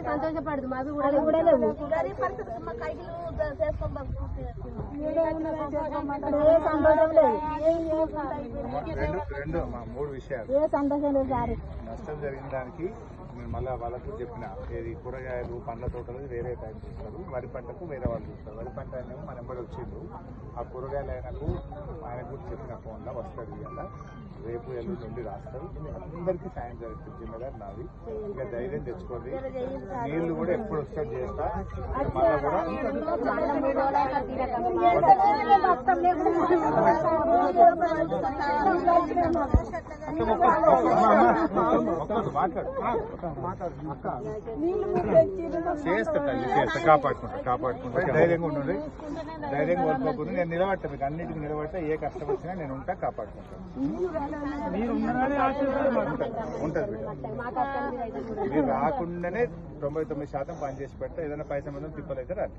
సంతోషపడదు మావి కూడా లేవు. మూడు విషయాలు నష్టం జరిగిన దానికి నేను మళ్ళీ వాళ్ళకు చెప్పిన ఏది కూరగాయలు పండ్ల తోటలు వేరే టైం చూస్తారు, వరి పంటకు వేరే వాళ్ళు చూస్తారు. వరి పంట అయినా మన ఎంబడి వచ్చిండు, ఆ కూరగాయలు అయినకు ఆయన కూడా చెప్పిన ఫోన్లో వస్తుంది కదా, రేపు ఎల్లుండి నుండి రాస్తారు. అందరికీ సాయం జరుగుతుంది, జిమ్మగారు నాది. ఇక ధైర్యం తెచ్చుకోండి, నీళ్లు కూడా ఎప్పుడు వస్తుంది చేస్తా. మళ్ళీ కూడా చేస్తా తల్లి, చేస్తా. కాపాడుకుంటా ధైర్యంగా ఉండండి, ధైర్యంగా కోల్పోకుండా నేను నిలబడతా. మీకు అన్నిటికీ నిలబడతా, ఏ కష్టం వచ్చినా నేను ఉంటా, కాపాడుకుంటాను. ఉంటుంది మీరు రాకుండానే 99% పనిచేసి పెడతా. ఏదైనా పైసా మంది తిప్పలైతే రాదు.